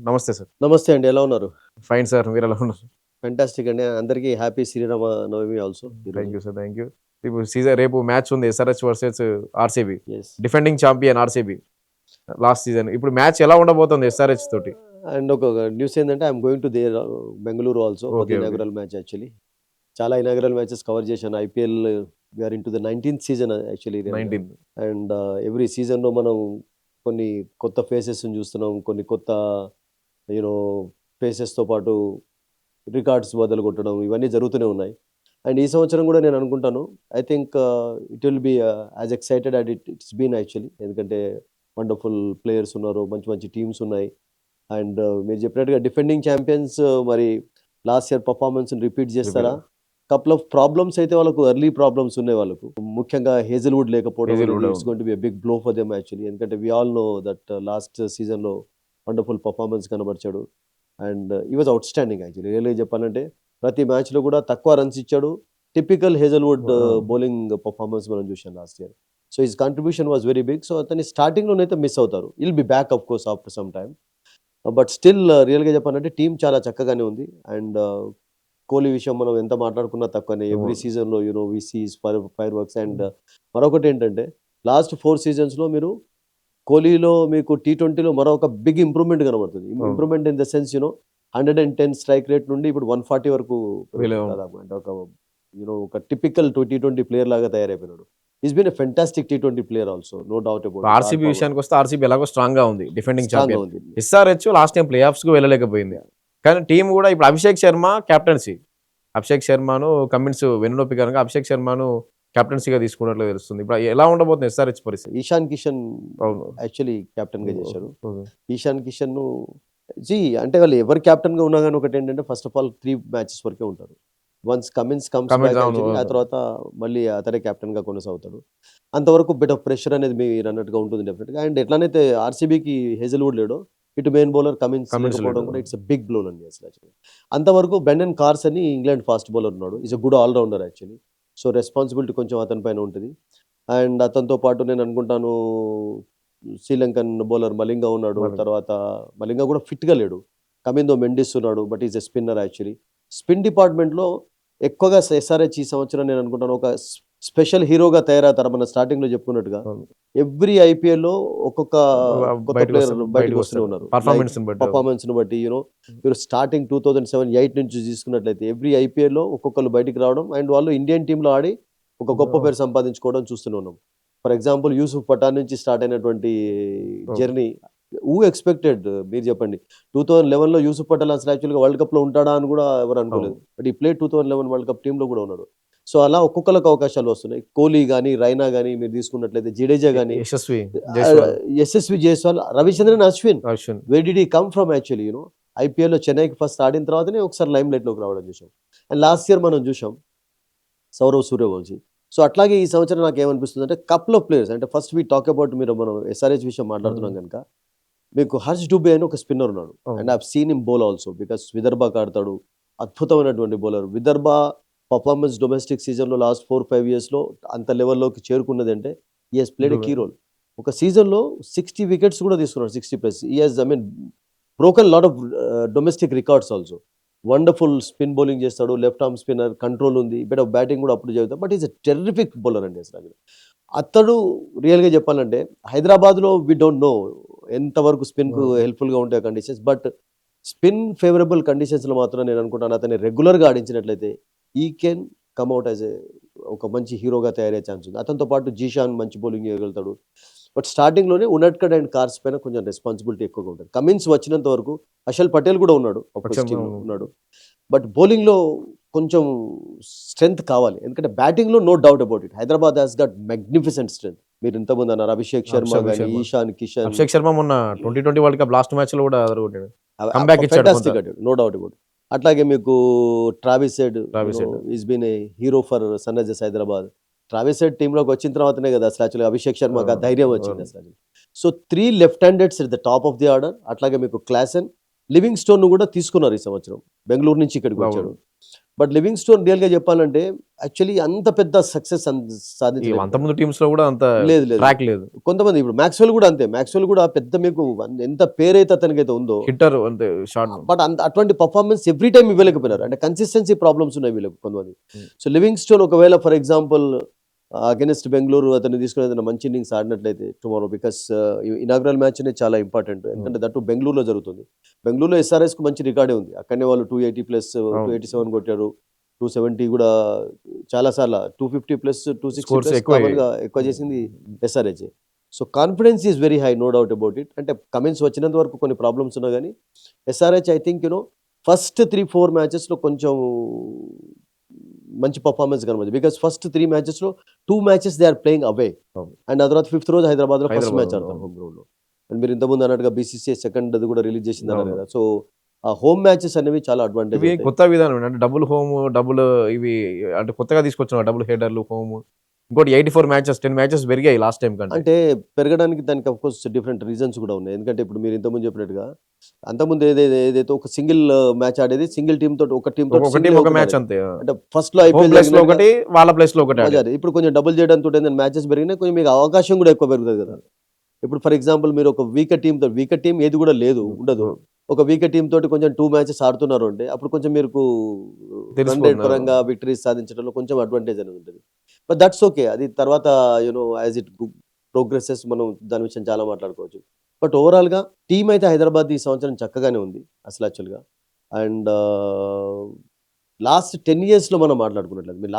నమస్తే సార్. నమస్తే అండి. ఎలా ఉన్నారు? Fine sir. మీరెలా ఉన్నారు? ఫెంటాస్టిక్ అండి. అందరికీ happy Sri Rama Navami also thank ఈరోజు. You sir. Thank you. రేపు మ్యాచ్ ఉంది SRH versus RCB. Yes. Defending champion RCB last season. ఇప్పుడు మ్యాచ్ ఎలా ఉండబోతుంది ఎస్ఆర్‌హెచ్ తోటి? అండ్ ఒక న్యూస్ ఏందంటే I'm going to there Bengaluru also for the okay. Okay. Inaugural match actually. చాలా ఇనాగ్రల్ మ్యాచెస్ కవర్ చేశాను. IPL we are into the 19థ్ season actually రియల్‌గా. 19 అండ్ ఎవ్రీ సీజన్‌లో మనం కొన్ని కొత్త ఫేసెస్‌ని చూస్తున్నాం. కొన్ని కొత్త యూ నో ఫేసెస్‌తో పాటు రికార్డ్స్ బద్దలు కొట్టడం ఇవన్నీ జరుగుతూనే ఉన్నాయి. అండ్ ఈ సంవత్సరం కూడా నేను అనుకుంటాను. I think it will be as excited as it's been actually. ఎందుకంటే వండర్‌ఫుల్ ప్లేయర్స్ ఉన్నారు. మంచి మంచి టీమ్స్ ఉన్నాయి. అండ్ మీరు చెప్పినట్టుగా డిఫెండింగ్ ఛాంపియన్స్ మరి లాస్ట్ ఇయర్ పర్ఫార్మెన్స్‌ని రిపీట్ చేస్తారా? కపుల్ ఆఫ్ ప్రాబ్లమ్స్ అయితే వాళ్ళకు ఎర్లీ ప్రాబ్లమ్స్ ఉన్నాయి వాళ్ళకు. ముఖ్యంగా హేజల్‌వుడ్ లేకపోవడం Hazlewood it's going to be a big blow for them actually. ఎందుకంటే we all know that last సీజన్‌లో వండర్‌ఫుల్ పర్ఫార్మెన్స్ కనబరిచాడు. And he was outstanding actually. రియల్‌గా చెప్పాలంటే ప్రతి మ్యాచ్‌లో కూడా తక్కువ రన్స్ ఇచ్చాడు. టిపికల్ హేజల్‌వుడ్ బౌలింగ్ పర్ఫార్మెన్స్ మనం చూసాం last year. So his contribution was very big. So అతన్ని స్టార్టింగ్‌లోనైతే మిస్ అవుతారు. Will be back of course after some time. But still రియల్‌గా చెప్పాలంటే టీమ్ చాలా చక్కగానే ఉంది. అండ్ కోహ్లీ విషయం మనం ఎంత మాట్లాడుకున్నా తక్కువనే. ఎవ్రీ సీజన్‌లో we see his fireworks. And మరొకటేంటంటే లాస్ట్ 4 సీజన్స్‌లో మీరు కోహ్లీలో మీకు టీ20లో మరొక బిగ్ ఇంప్రూవ్‌మెంట్ కనబడుతుంది. Improvement in the sense 110 strike rate నుండి ఇప్పుడు 140 వరకు దాదాపు. అంటే ఒక టిపికల్ టీ20 ప్లేయర్ లాగా తయారైపోయినాడు. హీస్ బీన్ ఎ ఫెంటాస్టిక్ టీ20 player also. No doubt about it. RCB విషయానికొస్తే ఆర్‌సీబీ ఎలాగో స్ట్రాంగ్‌గా ఉంది. డిఫెండింగ్ స్ట్రాంగ్‌గా చాంపియన్. ఉంది. ఎస్ఆర్‌హెచ్ లాస్ట్ టైమ్ ప్లే ఆఫ్స్‌కి వెళ్ళలేకపోయింది. కానీ టీమ్ కూడా ఇప్పుడు అభిషేక్ శర్మ కెప్టెన్సీ. అభిషేక్ శర్మను కమిన్స్ వెన్నునొప్పి కారణంగా అభిషేక్ శర్మను కెప్టెన్సీగా తీసుకున్నట్లు తెలుస్తుంది. ఇప్పుడు ఎలా ఉండబోతుంది ఎస్ఆర్‌హెచ్ పరిస్థితి? ఈశాన్ కిషన్ అవును. యాక్చువల్లీ కెప్టెన్‌గా చేశారు. ఓకే. ఈశాన్ కిషన్‌ను అంటే వాళ్ళు ఎవరు కెప్టెన్‌గా ఉన్నా గాని ఒకటేంటంటే ఫస్ట్ ఆఫ్ ఆల్ 3 మ్యాచెస్ వరకే ఉంటారు. Once Cummins comes Cummins back అవును. యాక్చువల్లీ ఆ తర్వాత మళ్ళీ అతనే కెప్టెన్‌గా కొనసాగుతాడు. అంతవరకు బిట్ ఆఫ్ ప్రెషర్ అనేది మీరన్నట్టుగా ఉంటుంది డెఫినిట్‌గా. అండ్ ఎట్లనైతే ఆర్‌సీబీకి హేజల్‌వుడ్ లేడో, ఇటు మెయిన్ బౌలర్ కమిన్స్ లేకపోవడం కూడా ఇట్స్ ఎ బిగ్ బ్లో అండి అసలు యాక్చువల్లీ. అంతవరకు బ్రెండన్ కార్స్ అని ఇంగ్లాండ్ ఫాస్ట్ బౌలర్ ఉన్నాడు. Is a good all rounder actually. So responsibility కొంచెం అతని పైన ఉంటది. అండ్ అతనితో పాటు నేను అనుకుంటాను శ్రీలంకన్ బౌలర్ మలింగ ఉన్నాడు. తర్వాత మలింగ కూడా ఫిట్‌గా లేడు. కమిందో మెండిస్ ఉన్నాడు. But is a spinner actually. Spin డిపార్ట్‌మెంట్‌లో ఎక్కువగా ఎస్ఆర్‌హెచ్ ఈ సంవత్సరం నేను అనుకుంటాను ఒక స్పెషల్ హీరోగా తయారవుతారు. మనం స్టార్టింగ్‌లో చెప్పుకున్నట్టుగా. ఎవ్రీ ఐపీఎల్‌లో ఒక్కొక్క కొత్త ప్లేయర్ బయటకు వస్తూనే ఉన్నారు. పర్ఫార్మెన్స్‌ని బట్టి మీరు స్టార్టింగ్ 2007, 8 నుంచి తీసుకున్నట్లయితే ఎవ్రీ ఐపీఎల్‌లో ఒక్కొక్కళ్ళు బయటికి రావడం అండ్ వాళ్ళు ఇండియన్ టీమ్‌లో ఆడి ఒక గొప్ప పేరు సంపాదించుకోవడం చూస్తూనే ఉన్నాం. ఫర్ ఎగ్జాంపుల్ యూసుఫ్ పఠాన్ నుంచి స్టార్ట్ అయినటువంటి జర్నీ హూ ఎక్స్‌పెక్టెడ్ మీరు చెప్పండి. 2011లో యూసుఫ్ పఠాన్ అసలు యాక్చువల్‌గా వరల్డ్ కప్‌లో ఉంటాడా అని కూడా ఎవరు అనుకోలేదు. బట్ ఈ ప్లేడ్ 2011 వరల్డ్ కప్ టీమ్‌లో కూడా ఉన్నాడు. సో అలా ఒక్కొక్కళ్ళకి అవకాశాలు వస్తున్నాయి. కోహ్లీ గాని, రైనా గాని మీరు తీసుకున్నట్లయితే జడేజా గాని, Yashasvi Jaiswal, Ravichandran Ashwin. Where did he come from actually ఐపీఎల్‌లో చెన్నైకి ఫస్ట్ ఆడిన తర్వాతనే ఒకసారి లైమ్ లైట్‌లోకి రావడం చూసాం. అండ్ లాస్ట్ ఇయర్ మనం చూసాం సౌరవ్ సూర్యవంశి. సో అట్లాగే ఈ సంవత్సరం నాకేమనిపిస్తుందంటే కపుల్ ఆఫ్ ప్లేయర్స్ అంటే ఫస్ట్ వి టాక్ అబౌట్ మనం ఎస్ఆర్‌హెచ్ విషయం మాట్లాడుతున్నాం గనుక మీకు హర్ష్ డుబే అని ఒక స్పిన్నర్ ఉన్నాడు. And I have seen him bowl also because విదర్భకి ఆడతాడు. అద్భుతమైనటువంటి బౌలర్. విదర్భ పర్ఫార్మెన్స్ డొమెస్టిక్ సీజన్‌లో లాస్ట్ 4, 5 ఇయర్స్‌లో అంత లెవెల్‌లోకి చేరుకున్నదంటే he has played a key role. ఒక సీజన్‌లో 60 వికెట్స్ కూడా తీసుకున్నాడు. 60+. He has broken lot of domestic records also. Wonderful spin bowling చేస్తాడు. లెఫ్ట్ ఆర్మ్ స్పిన్నర్ కంట్రోల్ ఉంది. బిట్ ఆఫ్ బ్యాటింగ్ కూడా అప్పుడు చేద్దాం. But is a terrific bowler అండి అసలు. అతడు రియల్‌గా చెప్పాలంటే హైదరాబాద్‌లో వి డోంట్ నో ఎంతవరకు స్పిన్‌కు హెల్ప్‌ఫుల్‌గా ఉంటాయి కండిషన్స్. బట్ స్పిన్ ఫేవరబుల్ కండిషన్స్‌లో మాత్రం నేను అనుకుంటాను అతన్ని రెగ్యులర్‌గా ఆడించినట్లయితే he can come out as ఒక మంచి హీరోగా తయారయ్యే ఛాన్స్ ఉంది. అతనితో పాటు జీషాన్ మంచి బౌలింగ్ చేయగలుగుతాడు. బట్ స్టార్టింగ్‌లోనే ఉనడ్కట్ అండ్ కార్స్ పైన కొంచెం రెస్పాన్సిబిలిటీ ఎక్కువగా ఉంటుంది. కమిన్స్ వచ్చినంత వరకు హర్షల్ పటేల్ కూడా ఉన్నాడు. ఉన్నాడు. బట్ బౌలింగ్‌లో కొంచెం స్ట్రెంగ్త్ కావాలి. ఎందుకంటే బ్యాటింగ్‌లో no doubt about it. Hyderabad has got magnificent strength. మీరు ఇంతకుముందు అన్నారు అభిషేక్ శర్మ గాని, ఈశాన్ కిషన్. అభిషేక్ శర్మ మొన్న 2020 వరల్డ్ కప్ లాస్ట్ మ్యాచ్‌లో కూడా అదరగొట్టాడు. కమ్‌బ్యాక్ ఇచ్చాడు. ఫెంటాస్టిక్ ఆడాడు. No doubt about it. అట్లాగే మీకు Travis Head is been a hero for Sunrisers Hyderabad. Travis Head టీమ్‌లోకి వచ్చిన తర్వాతనే కదా అసలు యాక్చువల్‌గా అభిషేక్ శర్మకి ఆ ధైర్యం వచ్చింది అసలు. So 3 left handeds at the top of the order. అట్లాగే మీకు క్లాసెన్, లివింగ్ స్టోన్ కూడా తీసుకున్నారు ఈ సంవత్సరం. బెంగుళూరు నుంచి ఇక్కడికి వచ్చాడు. బట్ లివింగ్స్టోన్ రియల్ గా చెప్పాలంటే యాక్చువల్లీ అంత పెద్ద సక్సెస్ ఈ సాధించలేదు. అంతకుముందు టీమ్స్ లో కూడా అంత లేదు లేదు ట్రాక్ లేదు. కొంతమంది ఇప్పుడు మ్యాక్స్వెల్ కూడా అంతే. మ్యాక్స్వెల్ కూడా పెద్ద మీకు ఎంత పేరైతే అతనికైతే ఉందో, హిట్టర్ అంతే షార్ట్. బట్ అటువంటి పర్ఫార్మెన్స్ ఎవ్రీ టైం ఇవ్వలేకపోయినారు. అంటే కన్సిస్టెన్సీ ప్రాబ్లమ్స్ ఉన్నాయి వీళ్ళకి కొంతమంది. Hmm. సో లివింగ్స్టోన్ ఒకవేళ ఫర్ ఎగ్జాంపుల్ అగెన్స్ట్ బెంగళూరు అతను తీసుకుని ఏదైనా మంచి ఇన్నింగ్స్ ఆడినట్లయితే టుమారో, బికాస్ ఇనాగ్రల్ మ్యాచ్ అనేది చాలా ఇంపార్టెంట్. ఎందుకంటే దట్టు బెంగళూరులో జరుగుతుంది. బెంగళూరులో SRS కు మంచి రికార్డే ఉంది. అక్కడనే వాళ్ళు 280+, 287 కొట్టారు, 270 కూడా చాలా సార్లు, 250+, 260+ ఎక్కువ చేసింది SRH. So confidence is very high, no doubt about it. అంటే కమిన్స్ వచ్చినంత వరకు కొన్ని ప్రాబ్లమ్స్ ఉన్నా కానీ SRH ఐ థింక్ ఫస్ట్ 3-4 మ్యాచెస్లో కొంచెం మంచి పర్ఫార్మెన్స్ కనబడింది. బికాస్ ఫస్ట్ 3 మ్యాచెస్లో 2 matches they are playing away, and ఆ తర్వాత 5th రోజు హైదరాబాద్లో ఫస్ట్ మ్యాచ్ ఆడతారు హోమ్ గ్రౌండ్లో. అండ్ మీరు ఇంతకుముందు అన్నట్టుగా BCCI సెకండ్ అది కూడా రిలీజ్ చేసింది అన్నారు కదా. సో ఆ హోమ్ మ్యాచెస్ అనేవి చాలా అడ్వాంటేజ్. ఇవి కొత్త విధానం అంటే డబుల్ హోమ్, డబుల్ ఇవి అంటే కొత్తగా తీసుకొచ్చిన డబుల్ హెడర్లు హోమ్. ఇంకోటి 84 మ్యాచెస్, 10 మ్యాచెస్ పెరిగాయి లాస్ట్ టైం కంటే. అంటే పెరగడానికి దానికి అఫ్ కోర్స్ డిఫరెంట్ రీజన్స్ కూడా ఉన్నాయి. ఎందుకంటే ఇప్పుడు మీరు ఇంతకుముందు చెప్పినట్టుగా అంతకుముందు ఏదైతే ఒక సింగిల్ మ్యాచ్ ఆడేది, సింగిల్ టీమ్ తోటి ఒక టీమ్ ఒక టీం ఒక మ్యాచ్ అంతే. అంటే ఫస్ట్ లో హోమ్ ప్లేస్ లో ఒకటి, వాళ్ళ ప్లేస్ లో ఒకటి. IPL ఇప్పుడు కొంచెం డబుల్ చేయడం తోటి మ్యాచెస్ పెరిగినాయి, కొంచెం మీకు అవకాశం కూడా ఎక్కువ పెరుగుతుంది కదా. ఇప్పుడు ఫర్ ఎగ్జాంపుల్ మీరు ఒక వీకర్ టీం ఏది కూడా లేదు, ఉండదు, ఒక వీకర్ టీం తోటి కొంచెం 2 మ్యాచెస్ ఆడుతున్నారు అంటే అప్పుడు కొంచెం మీకు రన్ రేట్ పరంగా విక్టరీస్ సాధించడంలో కొంచెం అడ్వాంటేజ్ అనేది ఉంటుంది. బట్ దట్స్ ఓకే, అది తర్వాత యాజ్ ఇట్ ప్రోగ్రెసెస్ మనం దాని విషయం చాలా మాట్లాడుకోవచ్చు. బట్ ఓవరాల్గా టీం అయితే హైదరాబాద్ ఈ సంవత్సరం చక్కగానే ఉంది అసలు యాక్చువల్గా. అండ్ లాస్ట్ 10 yearsలో మనం మాట్లాడుకున్నట్లేదు, మీరు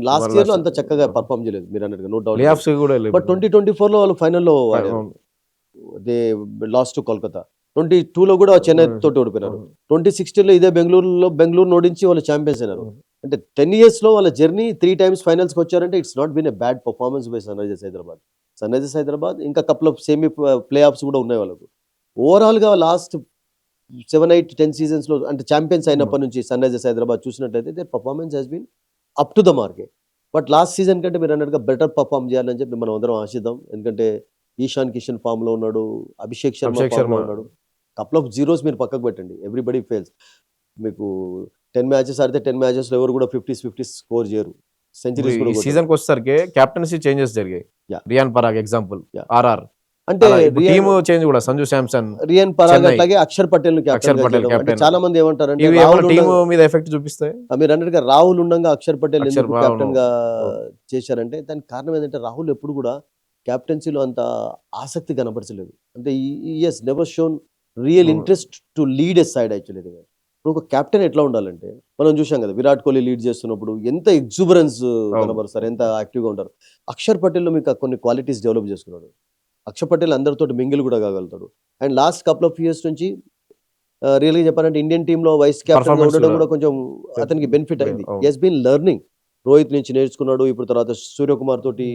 లాస్ట్ ఇయర్లో అంత చక్కగా పర్ఫామ్ చేయలేదు మీరు అన్నట్టుగా, నో డౌట్. బట్ 2024లో వాళ్ళు ఫైనల్లో దే లాస్ట్ టు కోల్కతా. 22లో కూడా చెన్నై తోటి ఓడిపోయినారు. 2016లో ఇదే బెంగళూరు ఓడించి వాళ్ళు ఛాంపియన్స్ అయినారు. అంటే 10 yearsలో వాళ్ళ జర్నీ 3 times ఫైనల్స్కి వచ్చారంటే it's not been a bad performance by Sunrisers Hyderabad. ఇంకా couple of semi playoffs కూడా ఉన్నాయి వాళ్ళకు. ఓవరాల్గా లాస్ట్ 7-8-10 సీజన్స్లో అంటే ఛాంపియన్స్ అయినప్పటి నుంచి సన్ రైజర్స్ హైదరాబాద్ చూసినట్లయితే their performance has been up to the మార్కే. బట్ లాస్ట్ సీజన్ కంటే మీరు అన్నట్టుగా బెటర్ పర్ఫామ్ చేయాలని చెప్పి మనం అందరం ఆశిద్దాం. ఎందుకంటే ఈశాన్ కిషన్ ఫామ్లో ఉన్నాడు, అభిషేక్ శర్మ ఉన్నాడు. కపుల్ ఆఫ్ జీరోస్ మీరు పక్కకు పెట్టండి, ఎవ్రీబడి ఫెయిల్స్. మీకు 10 మ్యాచెస్ ఆడితే 10 మ్యాచెస్లో ఎవరు కూడా 50s స్కోర్ చేయరు, సెంచరీస్ కూడా. సీజన్ కి వచ్చేసరికి కెప్టెన్సీ చేంజెస్ జరిగాయి. రియాన్ పరాగ్ ఎగ్జాంపుల్, RR అంటే టీమ్ చేంజ్ కూడా, సంజు శాంసన్, రియాన్ పరాగ్ అట్లాగే అక్షర్ పటేల్ కెప్టెన్. చాలా మంది ఏమంటారంటే టీమ్ మీద ఎఫెక్ట్ చూపిస్తాయి. మీరు అన్నట్టుగా రాహుల్ ఉండగా అక్షర్ పటేల్ ఎందుకు కెప్టెన్ గా చేశారంటే దానికి కారణం ఏంటంటే రాహుల్ ఎప్పుడు కూడా కెప్టెన్సీలో అంత ఆసక్తి కనపరచలేదు. అంటే he's never shown real interest to lead a side actually. ఇప్పుడు ఒక కెప్టెన్ ఎట్లా ఉండాలంటే మనం చూసాం కదా, విరాట్ కోహ్లీ లీడ్ చేస్తున్నప్పుడు ఎంత ఎగ్జూబరెన్స్ కనబరుస్తారు, ఎంత యాక్టివ్గా ఉంటారు. అక్షర్ పటేల్లో మీకు కొన్ని క్వాలిటీస్ డెవలప్ చేసుకున్నాడు. అక్షర్ పటేల్ అందరితో మింగిల్ కూడా కాగలుగుతాడు. And last couple of years నుంచి రియల్గా చెప్పాలంటే ఇండియన్ టీంలో వైస్ కెప్టెన్ ఉండడం కూడా కొంచెం అతనికి బెనిఫిట్ అయింది. హెస్ బీన్ లెర్నింగ్, రోహిత్ నుంచి నేర్చుకున్నాడు, ఇప్పుడు తర్వాత సూర్యకుమార్ తోటి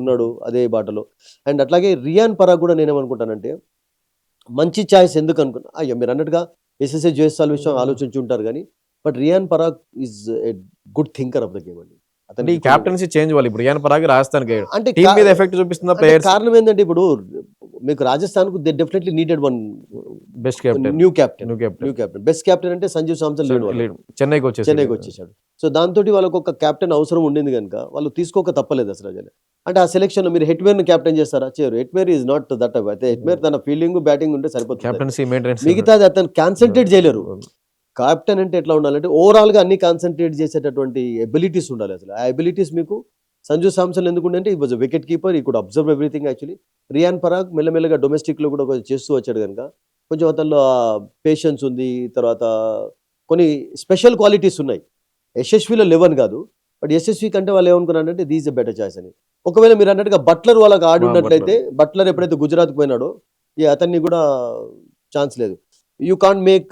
ఉన్నాడు అదే బాటలో. అండ్ అట్లాగే రియాన్ పరాగ్ కూడా నేనేమనుకుంటానంటే మంచి ఛాయిస్. ఎందుకు అనుకున్నా, అయ్యో మీరు అన్నట్టుగా SSC జయస్వాల్ విషయం ఆలోచించి ఉంటారు కానీ but Riyan Parag is a good thinker of the game అండి. అతని క్యాప్టెన్సీ చేంజ్ అవ్వాలి. ఇప్పుడు రియాన్ పరాగ్ రాజస్థాన్కి అంటే టీం మీద ఎఫెక్ట్ చూపిస్తుందా ప్లేయర్స్? కారణం ఏంటంటే ఇప్పుడు మీకు రాజస్థాన్ కు they definitely needed one best captain, new captain. Best captain అంటే సంజు శాంసన్ చెన్నైకి వచ్చేసాడు. సో దాంతో వాళ్ళకు ఒక కెప్టెన్ అవసరం ఉండింది కనుక వాళ్ళు తీసుకోక తప్పలేదు అసలు. అంటే ఆ సెలెక్షన్ లో మీరు హెట్మేర్ ని కెప్టెన్ చేస్తారా? చేయరు. Hetmyer is not that. అయితే హెట్మేర్ తన ఫీల్డింగ్ బ్యాటింగ్ ఉంటే సరిపోతుంది, మిగతాది అతను కాన్సన్ట్రేట్ చేయలేరు. కెప్టెన్ అంటే ఎట్లా ఉండాలంటే ఓవరాల్ గా అన్ని కాన్సన్ట్రేట్ చేసేటటువంటి ఎబిలిటీస్ ఉండాలి. అసలు ఆ ఎబిలిటీస్ మీకు సంజు శాంసన్ ఎందుకు అంటే he was wicket keeper, he could observe everything actually. Riyan Parag మెల్లమెల్లగా డొమెస్టిక్ లో కూడా కొంచెం చేస్తూ వచ్చాడు కనుక కొంచెం అతనిలో పేషెన్స్ ఉంది, తర్వాత కొన్ని స్పెషల్ క్వాలిటీస్ ఉన్నాయి. యశస్విలో 11 కాదు, బట్ యశస్వి కంటే వాళ్ళు ఏమనుకున్నారంటే దీస్ ఎ బెటర్ చాయిస్ అని. ఒకవేళ మీరు అన్నట్టుగా బట్లర్ వాళ్ళకి ఆడి ఉన్నట్లయితే, బట్లర్ ఎప్పుడైతే గుజరాత్కి పోయినాడో అతన్ని కూడా ఛాన్స్ లేదు. You can't make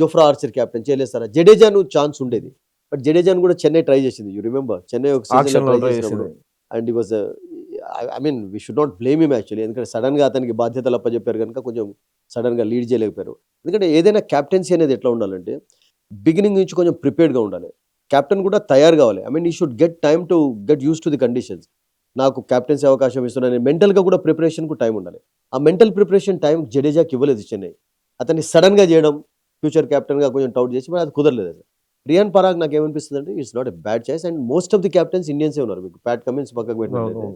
Jofra Archer captain, చేయలేస్తారా? జడేజాను ఛాన్స్ ఉండేది, బట్ జడేజాను కూడా చెన్నై ట్రై చేసింది. యూ రిమెంబర్ చెన్నై ఒక సీజన్ ట్రై చేసినప్పుడు, and he was I mean we should not blame him actually. ఎందుకంటే సడన్ గా అతనికి బాధ్యతలు అప్పచెప్పారు కనుక కొంచెం సడన్ గా లీడ్ చేయలేకపోయారు. ఎందుకంటే ఏదైనా క్యాప్టెన్సీ అనేది ఎట్లా ఉండాలంటే బిగినింగ్ నుంచి కొంచెం ప్రిపేర్డ్గా ఉండాలి. కెప్టెన్ కూడా తయారు కావాలి. ఐ మీన్ ఈ should get time to get use to the conditions. నాకు క్యాప్టెన్సీ అవకాశం ఇస్తున్నాను, మెంటల్గా కూడా ప్రిపరేషన్కు టైం ఉండాలి. ఆ మెంటల్ ప్రిపరేషన్ టైం జడేజాకి ఇవ్వలేదు చెన్నై. అతన్ని సడన్గా చేయడం, ఫ్యూచర్ క్యాప్టెన్గా కొంచెం టౌట్ చేసి మరి అది కుదరలేదు. రియాన్ పరాగ్ నాకు ఏమనిపిస్తుంది అంటే it's not a bad choice. And most of the captains ఇండియన్సే ఉన్నారు. మీకు ప్యాట్ కమిన్స్ పక్కకు పెట్టినట్లయితే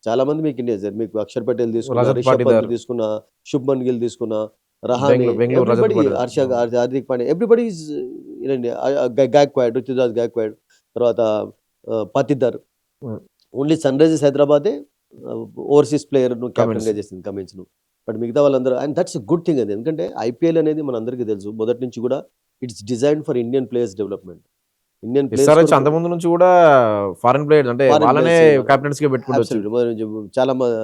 చాలా మంది మీకు ఇండియన్స్. మీకు అక్షర్ పటేల్ తీసుకున్న, రజత్ రిషబ్ పంత్ పాటిదార్, తీసుకున్న, శుభ్మన్ గిల్ తీసుకున్న, Rahane, Bengaluru Rajat everybody, Patidar. Hardik Pandya, everybody is Gaikwad, Ruturaj Gaikwad, తర్వాత Patidar. Hmm. Only Sunrisers హైదరాబాదే ఓవర్సీస్ ప్లేయర్ ను కెప్టెన్ గా Cummins. చేసింది కమిన్స్ ను. బట్ మిగతా వాళ్ళందరూ, అండ్ దట్స్ గుడ్ థింగ్ అది. ఎందుకంటే ఐపీఎల్ అనేది మన అందరికీ తెలుసు మొదటి నుంచి కూడా it's design for Indian players development. Indian SRH అంతకుముందు నుంచి కూడా ఫారెన్ ప్లేయర్స్ అంటే Foreign వాళ్ళనే players ఏ. కెప్టెన్స్ గా పెట్టుకుంటూ వచ్చారు.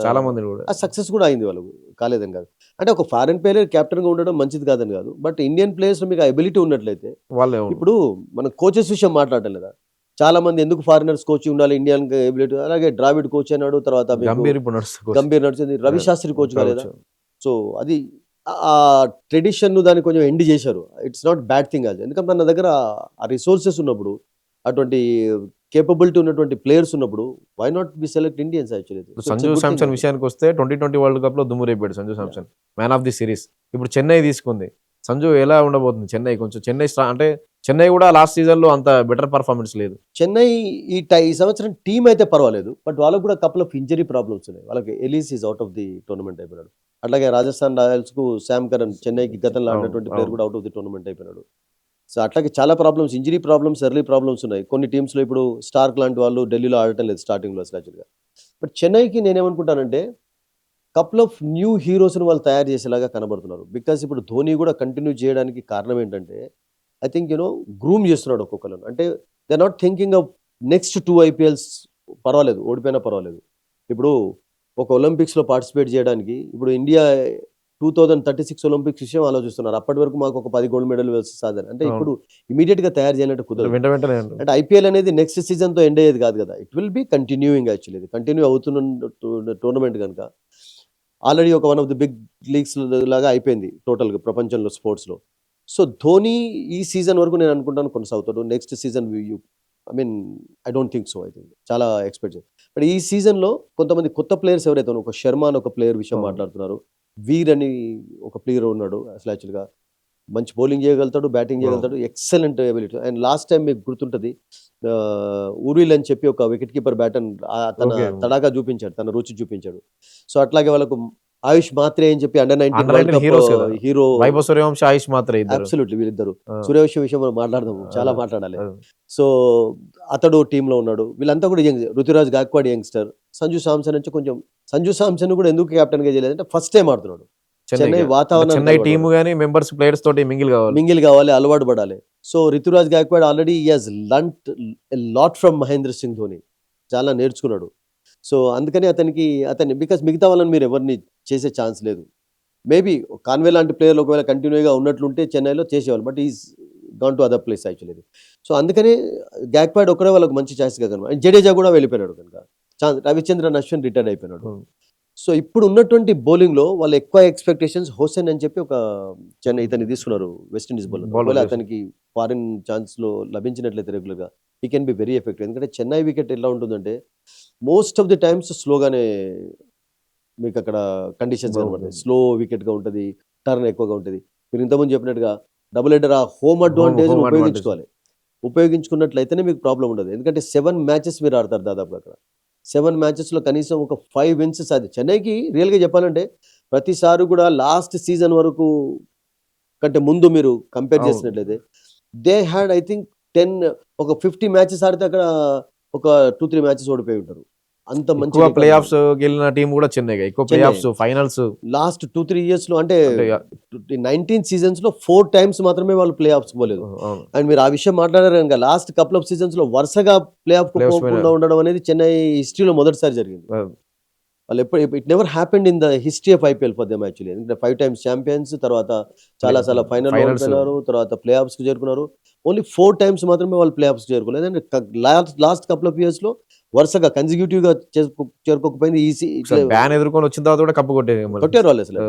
చాలా మంది కూడా. ఆ సక్సెస్ కూడా అయింది వాళ్ళకు, కాలేదని కాదు. అంటే ఒక ఫారెన్ ప్లేయర్ కెప్టెన్ గా ఉండడం మంచిది కాదని కాదు. బట్ ఇండియన్ ప్లేయర్స్ మీకు ఎబిలిటీ ఉన్నట్లయితే, వాళ్ళే ఇప్పుడు మనం కోచెస్ విషయం మాట్లాడటం లేదా, చాలా మంది ఎందుకు ఫారినర్స్ కోచ్ ఉండాలి, ఇండియన్ ఎబిలిటీ. అలాగే ద్రావిడ్ కోచ్ అన్నాడు, తర్వాత మీకు గంభీర్ ఇప్పుడు నడుస్తుంది. గంభీర్ నడిచింది, రవి శాస్త్రి కోచ్ కాలేదా. కావచ్చు. సో అది ఆ ట్రెడిషన్ దాన్ని కొంచెం ఎండ్ చేశారు. ఇట్స్ నాట్ బ్యాడ్ థింగ్ అది. ఎందుకంటే మన దగ్గర ఆ రిసోర్సెస్ ఉన్నప్పుడు, అటువంటి కేపబిలిటీ ఉన్నటువంటి ప్లేయర్స్ ఉన్నప్పుడు, why not be select Indians actually. Sanju Samson విషయానికి వస్తే 2020 వరల్డ్ కప్ లో దుమ్ము రేపాడు Sanju Samson, man of the series. ఇప్పుడు చెన్నై తీసుకుంది. సంజు ఎలా ఉండబోతుంది చెన్నై? కొంచెం చెన్నై అంటే చెన్నై కూడా లాస్ట్ సీజన్ లో అంత బెటర్ పర్ఫార్మెన్స్ లేదు. చెన్నై ఈ సంవత్సరం టీం అయితే పర్వాలేదు, బట్ వాళ్ళకు కూడా కపుల్ ఆఫ్ ఇంజరీ ప్రాబ్లమ్స్ ఉన్నాయి. వాళ్ళకి Ellis is out of the tournament అయిపోయినాడు. అట్లాగే రాజస్థాన్ రాయల్స్ కు శామ్ కరణ్, చెన్నైకి గతంలో ఆడినటువంటి ప్లేయర్ కూడా అవుట్ ఆఫ్ ది టోర్నమెంట్ అయిపోయినాడు. సో అట్లాగే చాలా problems, injury problems, early problems ఉన్నాయి కొన్ని టీమ్స్ లో. ఇప్పుడు స్టార్క్ లాంటి వాళ్ళు ఢిల్లీలో ఆడటం లేదు స్టార్టింగ్ లో అసలు యాక్చువల్గా. బట్ చెన్నైకి నేనేమనుకుంటానంటే, కపుల్ ఆఫ్ న్యూ హీరోస్ని వాళ్ళు తయారు చేసేలాగా కనబడుతున్నారు. బికాస్ ఇప్పుడు ధోని కూడా కంటిన్యూ చేయడానికి కారణం ఏంటంటే, ఐ థింక్ గ్రూమ్ చేస్తున్నాడు ఒక్కొక్కరు. అంటే they are not thinking of next 2 IPLs. పర్వాలేదు, ఓడిపోయినా పర్వాలేదు. ఇప్పుడు ఒక ఒలింపిక్స్లో పార్టిసిపేట్ చేయడానికి ఇప్పుడు ఇండియా 2036 ఒలింపిక్స్ విషయం ఆలోచిస్తున్నారు. అప్పటి వరకు మాకు ఒక 10 గోల్డ్ మెడల్ సాధన అంటే అవును. ఇప్పుడు ఇమీడియట్ గా తయారు చేయాలంటే కుదరదు. వెంటనే అంటే ఐపీఎల్ అనేది నెక్స్ట్ సీజన్ తో ఎండ్ అయ్యేది కాదు కదా. It will be continuing actually. Continue అవుతున్న టోర్నమెంట్ కనుక ఆల్రెడీ ఒక one of the big leagues లాగా అయిపోయింది టోటల్గా ప్రపంచంలో స్పోర్ట్స్లో. సో ధోని ఈ సీజన్ వరకు నేను అనుకుంటాను కొనసాగుతాడు. Next season I mean I don't think so. I think చాలా ఎక్స్పెక్ట్ చేస్తాను. బట్ ఈ సీజన్లో కొంతమంది కొత్త ప్లేయర్స్ ఎవరైతే ఒక శర్మ అని ఒక ప్లేయర్ విషయం మాట్లాడుతున్నారు, వీర్ అని ఒక ప్లేయర్ ఉన్నాడు. అసలు యాక్చువల్గా మంచి బౌలింగ్ చేయగలుగుతాడు, బ్యాటింగ్ చేయగలుగుతాడు, excellent ability. And last time మీకు గుర్తుంటుంది, ఊరిల్ అని చెప్పి ఒక వికెట్ కీపర్ బ్యాటర్ తన తడాగా చూపించాడు, తన రుచి చూపించాడు. సో అట్లాగే వాళ్ళకు ఆయుష్ మాత్రే అని చెప్పి అండర్ 19 హీరో, వైభవ్ సూర్యవంశీ, ఆయుష్ మాత్రే ఇద్దరు. అబ్సల్యూట్లీ వీళ్ళిద్దరు. సూర్యవంశీ విషయం మనం మాట్లాడదాము, చాలా మాట్లాడాలి. సో అతడు టీంలో ఉన్నాడు. వీళ్ళంతా కూడా యంగ్. రుతురాజ్ గాక్వాడ్ యంగ్స్టర్. సంజు శాంసన్ నుంచి కొంచెం, సంజు శాంసన్ కూడా ఎందుకు కెప్టెన్ గా చేయలేదంటే ఫస్ట్ టైం ఆడుతున్నాడు. చెన్నై వాతావరణం, చెన్నై టీమ్ గానీ మెంబర్స్ ప్లేయర్స్ తోటి మింగిల్ కావాలి, అలవాటు పడాలి. So Rituraj Gaikwad already has learned a lot from Mahendra Singh Dhoni. చాలా నేర్చుకున్నాడు. సో అందుకని అతన్ని బికాస్ మిగతా వాళ్ళని మీరు ఎవరిని చేసే ఛాన్స్ లేదు. మేబీ కాన్వే లాంటి ప్లేయర్లు ఒకవేళ కంటిన్యూగా ఉన్నట్లుంటే చెన్నైలో చేసేవాళ్ళు. But is gone to other place actually. So అందుకని గాక్వాడ్ ఒకడే వాళ్ళకి మంచి ఛాన్స్గా కనుక. జడేజా కూడా వెళ్ళిపోయినాడు కనుక. రవిచంద్రన్ అశ్విన్ రిటైర్డ్ అయిపోయినాడు. సో ఇప్పుడు ఉన్నటువంటి బౌలింగ్లో వాళ్ళు ఎక్కువ ఎక్స్పెక్టేషన్స్ హుసేన్ అని చెప్పి ఒక చెన్నై ఇతన్ని తీసుకున్నారు, వెస్టిండీస్ బౌలర్. అతనికి ఫారిన్ ఛాన్స్లో లభించినట్లయితే రెగ్యులర్గా he can be very effective. ఎందుకంటే చెన్నై వికెట్ ఎలా ఉంటుందంటే మోస్ట్ ఆఫ్ ది టైమ్స్ స్లోగానే మీకు అక్కడ కండిషన్స్ కనబడతాయి. స్లో వికెట్గా ఉంటుంది, టర్న్ ఎక్కువగా ఉంటుంది. మీరు ఇంతకుముందు చెప్పినట్టుగా డబుల్ హెడర్ ఆ హోమ్ అడ్వాంటేజ్ ఉపయోగించుకోవాలి. ఉపయోగించుకున్నట్లయితేనే మీకు ప్రాబ్లం ఉండదు. ఎందుకంటే 7 మ్యాచెస్ మీరు ఆడతారు దాదాపుగా. అక్కడ 7 మ్యాచెస్లో కనీసం ఒక 5 wins సాధ్యం. చెన్నైకి రియల్గా చెప్పాలంటే ప్రతిసారి కూడా లాస్ట్ సీజన్ వరకు కంటే ముందు మీరు కంపేర్ చేసినట్లయితే they had I think 50 matches ఆడితే అక్కడ ఒక 2-3 మ్యాచెస్ ఓడిపోయి ఉంటారు. అంత మంచి ప్లే ఆఫ్స్ గెలిన టీం కూడా చెన్నై. ఎక్కువ play offs, finals last 2-3 years లో అంటే 19 seasons లో 4 times మాత్రమే వాళ్ళు ప్లే ఆఫ్స్ పోలేదు. అండ్ మీరు ఆ విషయం మాట్లాడారు కనుక లాస్ట్ కపుల్ ఆఫ్ సీజన్స్ లో వరుసగా ప్లే ఆఫ్ పోకుండా ఉండడం అనేది చెన్నై హిస్టరీలో మొదటిసారి జరిగింది. వాళ్ళు ఎప్పుడు it never happened in the history of IPL for them actually. ఎందుకంటే 5 times ఛాంపియన్స్, తర్వాత చాలా ఫైనల్ ఓడిపోయినారు, తర్వాత ప్లే ఆఫ్స్ కు చేరుకున్నారు. ఓన్లీ 4 times మాత్రమే వాళ్ళు ప్లే ఆఫ్స్ చేరుకోలేదు. అంటే లాస్ట్ కపుల్ ఆఫ్ ఇయర్స్ లో వరుసగా కన్సిక్యూటివ్ గా చేరుకోకపోయింది. బ్యాన్ ఎదుర్కొని వచ్చిన తర్వాత కూడా కప్పు కొట్టారు వాళ్ళు అసలు.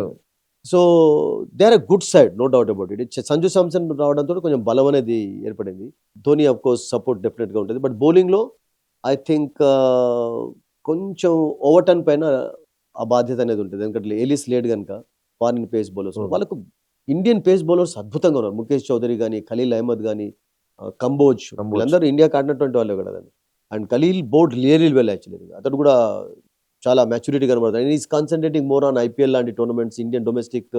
So they are a good side, no doubt about it. Sanju Samson రావడంతో కొంచెం బలం అనేది ఏర్పడింది. Dhoni of course support definite గా ఉంటుంది. బట్ బౌలింగ్ లో ఐ థింక్ కొంచెం ఓవర్టర్న్ పైన ఆ బాధ్యత అనేది ఉంటుంది. ఎందుకంటే ఎలిస్ లేడ్ కనుక ఫారిన్ పేస్ బౌలర్స్ వాళ్ళకు ఇండియన్ పేస్ బౌలర్స్ అద్భుతంగా ఉన్నారు. ముఖేష్ చౌదరి కానీ, ఖలీల్ అహ్మద్ కానీ, కంబోజ్ వీళ్ళందరూ ఇండియాకి ఆడినటువంటి వాళ్ళే కదా. And Khaleel bowled really well actually. అతడు కూడా చాలా మెచ్యూరిటీ కనబడుతుంది. And he's concentrating more on IPL లాంటి టోర్నమెంట్స్ ఇండియన్ డొమెస్టిక్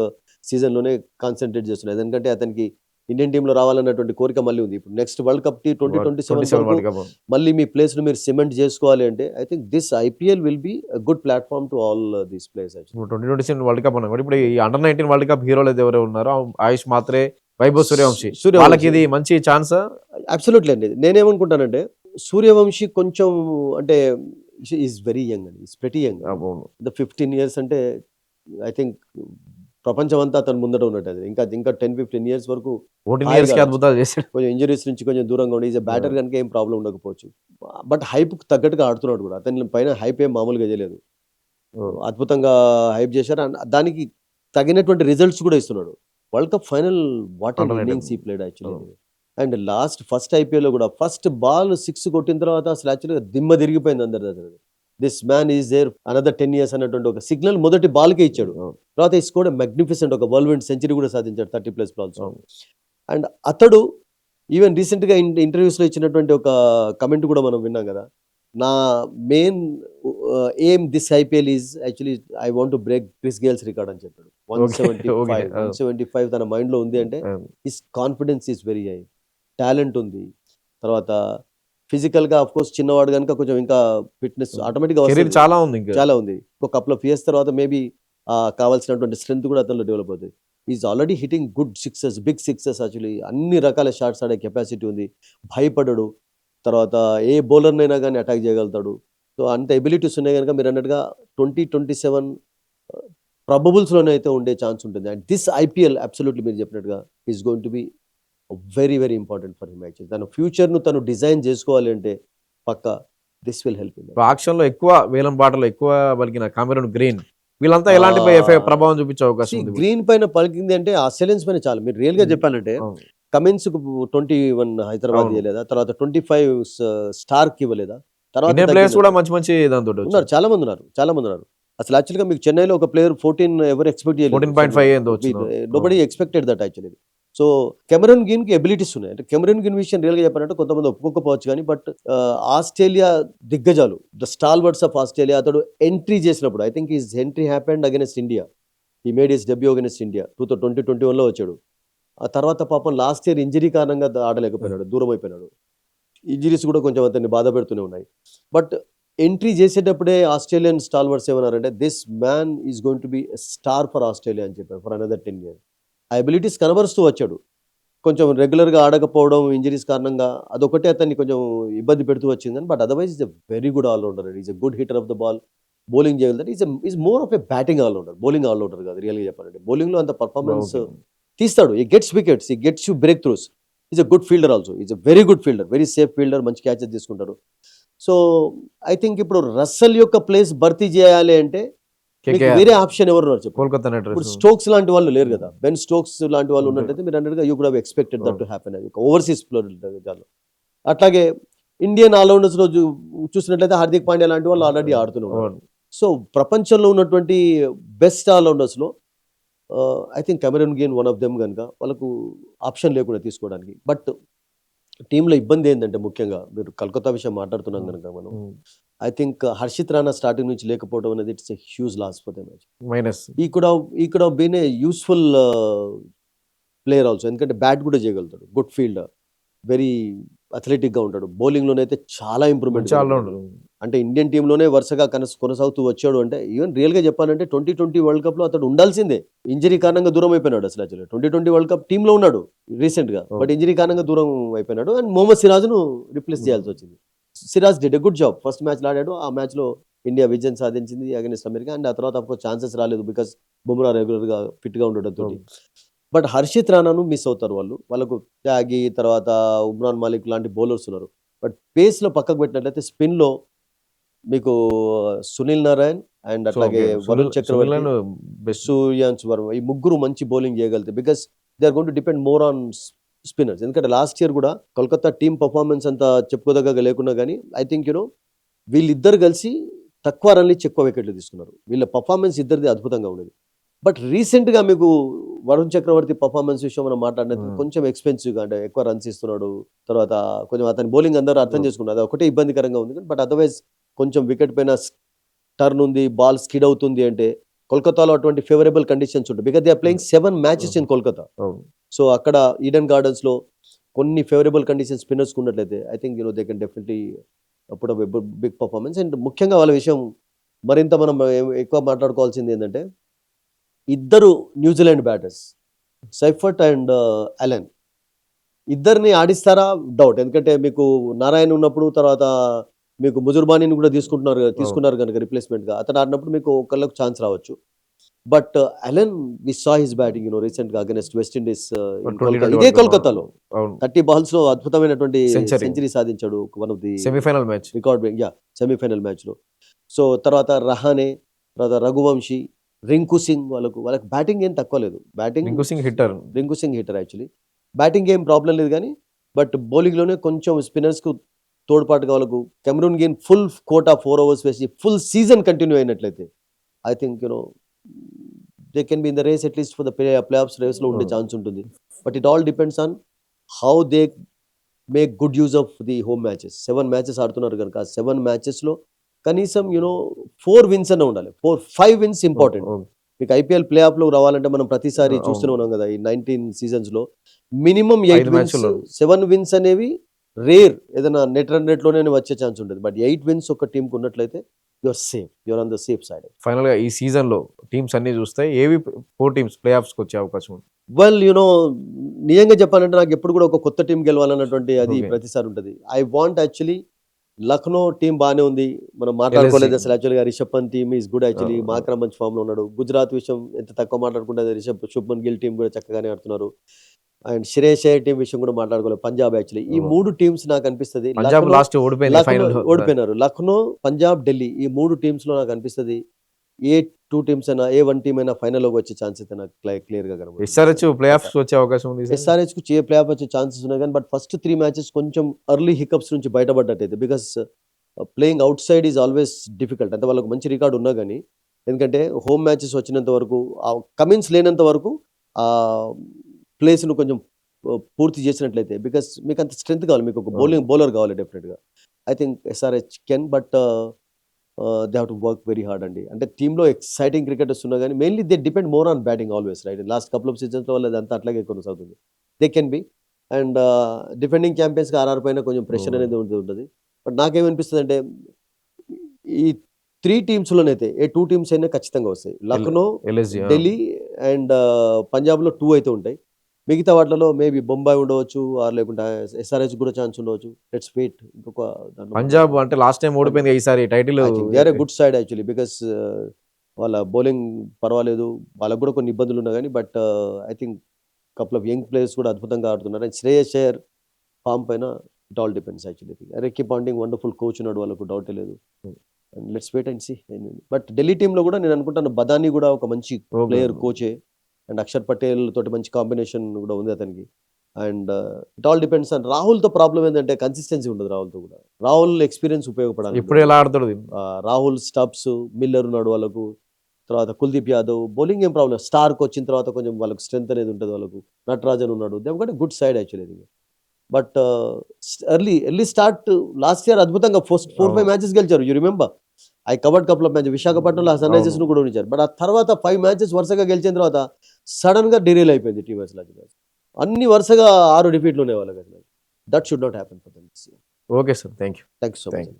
సీజన్లోనే కాన్సన్ట్రేట్ చేస్తున్నారు. ఎందుకంటే అతనికి ఇండియన్ టీంలో రావాలన్నటువంటి కోరిక మళ్ళీ ఉంది. ఇప్పుడు నెక్స్ట్ వరల్డ్ కప్ 2027 మళ్ళీ మీ ప్లేస్ ను మీరు సిమెంట్ చేసుకోవాలి అంటే I think this IPL will be good platform to all these players. 2027 world cup అన్నాం. ఇప్పుడు ఈ అండర్ 19 వరల్డ్ కప్ హీరోలు ఎవరు ఉన్నారో ఆయుష్ మాత్రే, వైభవ్ సూర్యవంశీ, వాళ్ళకి ఇది మంచి ఛాన్స్. అబ్సల్యూట్లీ అండి. నేనేమనుకుంటానంటే సూర్యవంశీ కొంచెం అంటే ఈజ్ వెరీ యంగ్ అండి, ఈజ్ ప్రెటీ యంగ్. 15 years అంటే ఐ థింక్ ప్రపంచం అంతా అతను ముందట ఉన్నట్టు. అది ఇంకా 10-15 years వరకు అద్భుతాలు చేశాడు. కొంచెం ఇంజరీస్ నుంచి కొంచెం దూరంగా ఉండి ఈజ్ బ్యాటర్ కనుక ఏం ప్రాబ్లం ఉండకపోవచ్చు. బట్ హైప్ తగ్గట్టుగా ఆడుతున్నాడు కూడా. అతని పైన హైప్ ఏం మామూలుగా చేయలేదు, అద్భుతంగా హైప్ చేశారు. అండ్ దానికి తగినటువంటి రిజల్ట్స్ కూడా ఇస్తున్నాడు. World cup final what and innings he played actually. And first IPL లో కూడా ఫస్ట్ బాల్ 6 కొట్టిన తర్వాత అసలు యాక్చువల్గా దిమ్మ తిరిగిపోయింది అందరి దగ్గర. This man is there another 10 years అన్నటువంటి ఒక సిగ్నల్ మొదటి బాల్కే ఇచ్చాడు. తర్వాత ఈ స్కోర్ మ్యాగ్నిఫిసెంట్ ఒక వరల్డ్ సెంచరీ కూడా సాధించాడు 30+ balls. అండ్ అతడు ఈవెన్ రీసెంట్గా ఇంటర్వ్యూస్లో ఇచ్చినటువంటి ఒక కమెంట్ కూడా మనం విన్నాం కదా, నా main aim this IPL is actually I want to break Chris Gayle's record అని చెప్పాడు. 175 తన మైండ్లో ఉంది. అంటే his confidence is very high, talent ఉంది. తర్వాత ఫిజికల్ గా ఆఫ్ కోర్స్ చిన్నవాడు కనుక కొంచెం ఇంకా ఫిట్నెస్ ఆటోమేటిక్ గా చాలా ఉంది. ఒక కపుల్ ఆఫ్ ఇయర్స్ తర్వాత మేబీ కావాల్సినటువంటి స్ట్రెంత్ కూడా అతనిలో డెవలప్ అవుతుంది. Is already hitting good sixes, big sixes. Actually అన్ని రకాల షాట్స్ ఆడే కెపాసిటీ ఉంది, భయపడడు. తర్వాత ఏ బౌలర్నైనా కానీ అటాక్ చేయగలుగుతాడు. సో అంత ఎబిలిటీస్ ఉన్నాయి కనుక మీరు అన్నట్టుగా 2027 ప్రాబబుల్స్లోనే అయితే ఉండే ఛాన్స్ ఉంటుంది. అండ్ దిస్ ఐపీఎల్ అబ్సల్యూట్లీ మీరు చెప్పినట్టుగా is going to be very very important for him. Actually తన ఫ్యూచర్ను తను డిజైన్ చేసుకోవాలి అంటే పక్కా దిస్ విల్ హెల్ప్ హిమ్. ఆక్షన్లో ఎక్కువ వేలం పాటలు ఎక్కువ పలికిన కామెరూన్ గ్రీన్ వీళ్ళంతా ఎలాంటి ప్రభావం చూపించే అవకాశం ఉంది? గ్రీన్ పైన పలికింది అంటే ఆస్ట్రేలియన్స్ పైన చాలా. మీరు రియల్ గా చెప్పాలంటే కమిన్స్ కు 21 హైదరాబాద్ ఇవ్వలేదా, తర్వాత 25 స్టార్క్ ఇవ్వలేదా, తర్వాత ప్లేయర్స్ కూడా మంచి మంచి దాంతో ఉన్నారు, చాలా మంది ఉన్నారు. అసలు యాక్చువల్గా మీకు చెన్నైలో ఒక ప్లేయర్ 14 ఎవరు ఎక్స్పెక్ట్ చేయలేదు, 14.5 nobody expected that actually. So Cameroon green కి ఎబిలిటీస్ ఉన్నాయి. అంటే కెమెరూన్ గ్రీన్ విషయం రియల్ గా చెప్పాలంటే కొంతమంది ఒప్పుకోకపోవచ్చు కానీ, బట్ ఆస్ట్రేలియా దిగ్గజాలు, ద స్టాల్వర్డ్స్ ఆఫ్ ఆస్ట్రేలియా, అతడు ఎంట్రీ చేసినప్పుడు I think his entry happened against India. He made his debut against India 2021లో వచ్చాడు. ఆ తర్వాత పాపం లాస్ట్ ఇయర్ ఇంజరీ కారణంగా ఆడలేకపోయినాడు, దూరం అయిపోయినాడు. ఇంజరీస్ కూడా కొంచెం అతన్ని బాధ పెడుతూనే ఉన్నాయి. బట్ ఎంట్రీ చేసేటప్పుడే ఆస్ట్రేలియన్ స్టాల్వర్డ్స్ ఏమన్నారంటే this man is going to B star for Australia అని చెప్పారు ఫర్ అనదర్ 10 years. ఆ ఎబిలిటీస్ కనబరుస్తూ వచ్చాడు. కొంచెం రెగ్యులర్గా ఆడకపోవడం ఇంజరీస్ కారణంగా అదొకటే అతన్ని కొంచెం ఇబ్బంది పెడుతూ వచ్చిందని. But otherwise is a very good allrounder. Is a good hitter of the ball. Bowling చేయగలుగుతాడు. Is more of a batting allrounder, bowling allrounder కాదు రియల్గా చెప్పాలంటే. బౌలింగ్లో అంత పర్ఫార్మెన్స్ తీస్తాడు. He gets wickets, he gets you breakthroughs. Is a good fielder also. Is a very good fielder, very safe fielder, మంచి catches తీసుకుంటారు. So I think ఇప్పుడు Russell యొక్క ప్లేస్ భర్తీ చేయాలి అంటే వేరే ఆప్షన్ ఎవరు కోల్కతా. ఇప్పుడు స్టోక్స్ లాంటి వాళ్ళు లేరు కదా, బెన్ స్టోక్స్ లాంటి వాళ్ళు ఉన్నట్టయితే మీరు అన్నట్టుగా you could have expected that to happen. Overseas player. అట్లాగే ఇండియన్ ఆల్రౌండర్స్ లో చూసినట్లయితే హార్దిక్ పాండ్యా లాంటి వాళ్ళు ఆల్రెడీ ఆడుతున్నారు. సో ప్రపంచంలో ఉన్నటువంటి బెస్ట్ ఆల్రౌండర్స్ లో I think Cameroon green one of them కనుక వాళ్ళకు ఆప్షన్ లేకుండా తీసుకోవడానికి. బట్ టీంలో ఇబ్బంది ఏంటంటే ముఖ్యంగా మీరు కలకత్తా విషయం మాట్లాడుతున్నాం కనుక మనం I think Harshit Rana starting నుంచి లేకపోవడం అనేది it's a huge loss for them. Minus he could have been a useful player also. ఎందుకంటే బ్యాట్ కూడా చేయగలుగుతాడు, గుడ్ ఫీల్డర్, వెరీ అథ్లెటిక్ గా ఉంటాడు. బౌలింగ్ లోనైతే చాలా ఇంప్రూవ్మెంట్. అంటే ఇండియన్ టీంలోనే వరుసగా కొనసాగుతూ వచ్చాడు. అంటే ఈవెన్ రియల్ గా చెప్పాలంటే 2020 వరల్డ్ కప్ లో అతడు ఉండాల్సిందే, ఇంజరీ కారణంగా దూరం అయిపోయినాడు. అసలు 2020 వరల్డ్ కప్ టీమ్ లో ఉన్నాడు రీసెంట్ గా, బట్ ఇంజరీ కారణంగా దూరం అయిపోయినాడు. అండ్ మొహమ్మద్ సిరాజ్ ను రిప్లేస్ చేయాల్సి వచ్చింది. Siraj did a good job. First match ఆడాడు, ఆ మ్యాచ్ లో ఇండియా విజయం సాధించింది అగైన్స్ అమెరికా. అండ్ ఆ తర్వాత అఫ్కోర్స్ ఛాన్సెస్ రాలేదు బికాస్ బుమ్రా రెగ్యులర్ గా ఫిట్ గా ఉండడంతో. బట్ హర్షిత్ రాణాను మిస్ అవుతారు వాళ్ళకు త్యాగి, తర్వాత ఉమ్రాన్ మాలిక్ లాంటి బౌలర్స్ ఉన్నారు. బట్ పేస్ లో పక్కకు పెట్టినట్లయితే స్పిన్ లో మీకు సునీల్ నారాయణ్ అండ్ అట్లాగే వరుణ్ చక్రవర్తి, సూర్యాంశ్ వర్మ, ఈ ముగ్గురు మంచి బౌలింగ్ చేయగలుగుతారు. Because they are going to depend more on spinners. ఎందుకంటే లాస్ట్ ఇయర్ కూడా కోల్కతా టీమ్ పర్ఫార్మెన్స్ అంతా చెప్పుకోదగ్గ లేకున్నా కానీ ఐ థింక్ వీళ్ళిద్దరు కలిసి తక్కువ రన్లు ఎక్కువ వికెట్లు తీసుకున్నారు. వీళ్ళ పర్ఫార్మెన్స్ ఇద్దరిది అద్భుతంగా ఉండేది. బట్ రీసెంట్గా మీకు వరుణ్ చక్రవర్తి పర్ఫార్మెన్స్ విషయం మనం మాట్లాడినట్టు Hmm. కొంచెం ఎక్స్పెన్సివ్గా, అంటే ఎక్కువ రన్స్ ఇస్తున్నాడు, తర్వాత కొంచెం అతని బౌలింగ్ అందరూ అర్థం చేసుకున్నారు, అది ఒకటే ఇబ్బందికరంగా ఉంది. బట్ అదర్వైజ్ కొంచెం వికెట్ పైన టర్న్ ఉంది, బాల్ స్కిడ్ అవుతుంది అంటే కోల్కతాలో అటువంటి ఫేవరబుల్ కండిషన్స్ ఉంటాయి, because they are playing 7 matches in Kolkata. అవును. సో అక్కడ ఈడెన్ గార్డెన్స్లో కొన్ని ఫేవరబుల్ కండిషన్స్ స్పిన్నర్స్ ఉన్నట్లయితే I think they can definitely put up big performance. And ముఖ్యంగా వాళ్ళ విషయం మరింత మనం ఎక్కువ మాట్లాడుకోవాల్సింది ఏంటంటే ఇద్దరు New Zealand batters Seifert and Allen ఇద్దరిని ఆడిస్తారా డౌట్, ఎందుకంటే మీకు నారాయణ ఉన్నప్పుడు, తర్వాత మీకు ముజుర్బానీని కూడా తీసుకున్నారు కనుక రిప్లేస్మెంట్ గా అతను ఆడినప్పుడు మీకు ఒకళ్ళకు ఛాన్స్ రావచ్చు. But Allen we saw his batting recent గా అగైనెస్ట్ వెస్ట్ ఇండీస్ ఇదే కోల్కతాలో అవును. 30 balls లో అద్భుతమైనటువంటి Century. సెంచరీ సాధించాడు, one of the semifinal match. Record semifinal match లో. సో తర్వాత రహానే, తర్వాత రఘువంశీ, రింకు సింగ్, వాళ్ళకు బ్యాటింగ్ ఏం తక్కువ లేదు. Batting Rinku Singh hitter. Rinku Singh hitter actually. Batting ఏం ప్రాబ్లం లేదు కానీ బట్ బౌలింగ్లోనే కొంచెం స్పిన్నర్స్కు తోడ్పాటుగా వాళ్ళకు Cameron game full quota 4 overs వేసి ఫుల్ సీజన్ కంటిన్యూ అయినట్లయితే I think they can be in the race at least for the play ఆఫ్స్ రేస్లో ఉండే ఛాన్స్ ఉంటుంది. But it all depends on how they make good use of the home matches. 7 matches ఆడుతున్నారు కనుక 7 మ్యాచెస్లో కనీసం 4 wins అన్న ఉండాలి. 5 wins ఇంపార్టెంట్. మీకు ఐపీఎల్ ప్లే ఆఫ్ లో రావాలంటే మనం ప్రతిసారి అవును. చూస్తూనే ఉన్నాం కదా, ఈ 19 seasons లో మినిమం 8 5 wins, matchలో. 7 wins అనేవి రేర్. ఏదైనా నెట్ రన్ రేట్ లోనే వచ్చే ఛాన్స్ ఉంటుంది. బట్ 8 wins ఒక టీమ్ కు ఉన్నట్లయితే your safe, your on the safe side. Final గా ఈ సీజన్ లో టీమ్స్ అన్ని చూస్తే ఏవి 4 టీమ్స్ ప్లే ఆఫ్స్ కి వచ్చే అవకాశం ఉంది? వెల్ నిజంగా చెప్పాలంటే నాకు ఎప్పుడు కూడా ఒక కొత్త టీం గెలవాలన్నటువంటి అది Okay. ప్రతిసారి ఉంటుంది. I want actually Lucknow team బాగానే ఉంది, మనం మాట్లాడుకోలేదు LSG. అసలు. యాక్చువల్గా Rishabh Pant team is good actually, అవును. మాక్రా మంచి ఫామ్ లో ఉన్నాడు. గుజరాత్ విషయం ఎంత తక్కువ మాట్లాడుకుంటే శుభ్మన్ గిల్ టీం కూడా చక్కగానే ఆడుతున్నారు. అండ్ శ్రేయస్ అయ్యర్ టీం విషయం కూడా మాట్లాడుకోలేదు. పంజాబ్ యాక్చువల్లీ ఈ అవును. 3 టీమ్స్ నాకు అనిపిస్తుంది పంజాబ్ లాస్ట్ ఓడిపోయింది ఫైనల్. ఓడిపోయినారు. లక్నో, పంజాబ్, ఢిల్లీ ఈ 3 టీమ్స్ లో నాకు అనిపిస్తుంది ఏ 2 టీమ్స్ అయినా, ఏ 1 టీమ్ అయినా ఫైనల్ లోకి వచ్చే ఛాన్స్ అయితే నాకు క్లియర్ గా కనబడుతుంది. ఎస్ఆర్హెచ్ ప్లే ఆఫ్స్ వచ్చే అవకాశం ఉంది. ఎస్ఆర్హెచ్ కు ప్లే ఆఫ్ వచ్చే ఛాన్సెస్ ఉన్నాయి కానీ బట్ ఫస్ట్ 3 మ్యాచెస్ కొంచెం ఎర్లీ హికప్స్ నుంచి బయటపడ్డట్టయితే, because playing outside is always difficult. అంటే వాళ్ళకు మంచి రికార్డు ఉన్నా కానీ ఎందుకంటే హోమ్ మ్యాచెస్ వచ్చినంత వరకు, ఆ కమిన్స్ లేనంత వరకు ఆ ప్లేస్ను కొంచెం పూర్తి చేసినట్లయితే, బికాస్ మీకు అంత స్ట్రెంత్ కావాలి, మీకు ఒక బౌలర్ కావాలి డెఫినెట్గా. I think SRH can, but they have to work very hard అండి. అంటే టీంలో ఎక్సైటింగ్ క్రికెటర్స్ ఉన్నా కానీ mainly they depend more on batting always, right? Last couple of seasons వల్ల అదంతా అట్లాగే కొనసాగుతుంది. They can be. And defending ఛాంపియన్స్కి ఆర్ఆర్ పైన కొంచెం ప్రెషర్ అనేది ఉంటుంది. బట్ నాకేమనిపిస్తుంది అంటే ఈ 3 టీమ్స్లోనైతే ఏ 2 టీమ్స్ అయినా ఖచ్చితంగా వస్తాయి. లక్నో, LSG. ఢిల్లీ అండ్ పంజాబ్లో 2 అయితే ఉంటాయి. మిగతా వాటిలో మేబీ బొంబాయి ఉండవచ్చు, ఆర్ లేకుంటే ఎస్ఆర్హెచ్ కూడా ఛాన్స్ ఉండవచ్చు. Let's wait. ఇంకొక పంజాబ్ అంటే లాస్ట్ టైం ఓడిపోయింది, ఈసారి title. They are a good side actually, because వాళ్ళ బౌలింగ్ పర్వాలేదు, వాళ్ళకు కూడా కొన్ని ఇబ్బందులు ఉన్నాయి కానీ but I think couple of young players కూడా అద్భుతంగా ఆడుతున్నారు. అండ్ శ్రేయస్ అయ్యర్ ఫామ్ పైన it all depends actually. Ricky Ponting wonderful coach ఉన్నాడు, వాళ్ళకు డౌటే లేదు. And let's wait and see. But Delhi టీంలో కూడా నేను అనుకుంటాను బదాని కూడా ఒక మంచి ప్లేయర్, కోచే. అండ్ అక్షర్ పటేల్ తోటి మంచి కాంబినేషన్ కూడా ఉంది అతనికి. And it all depends on రాహుల్తో. ప్రాబ్లం ఏంటంటే కన్సిస్టెన్సీ ఉండదు రాహుల్తో కూడా. రాహుల్ ఎక్స్పీరియన్స్ ఉపయోగపడాలి. ఇప్పుడు ఎలా ఆడతాడు? రాహుల్, స్టబ్స్, మిల్లర్ ఉన్నాడు వాళ్ళకు, తర్వాత కుల్దీప్ యాదవ్. బౌలింగ్ ఏం ప్రాబ్లం, స్టార్క్ వచ్చిన తర్వాత కొంచెం వాళ్ళకు స్ట్రెంత్ అనేది ఉంటుంది వాళ్ళకు. నటరాజన్ ఉన్నాడు, they have good side actually. But early start last year అద్భుతంగా 4-5 మ్యాచెస్ గెలిచారు. You remember, I covered couple of match. విశాఖపట్నంలో సన్ రైజర్స్ ను కూడా ఉంచారు. బట్ ఆ తర్వాత 5 మ్యాచెస్ వరుసగా గెలిచిన తర్వాత సడన్ గా డిరేల్ అయిపోయింది టీం అసలు. అన్ని వరుసగా 6 డిఫీట్లు ఉన్నాయి వాళ్ళకి అసలు. That should not happen for them. Okay sir, thank you. Thank you so much.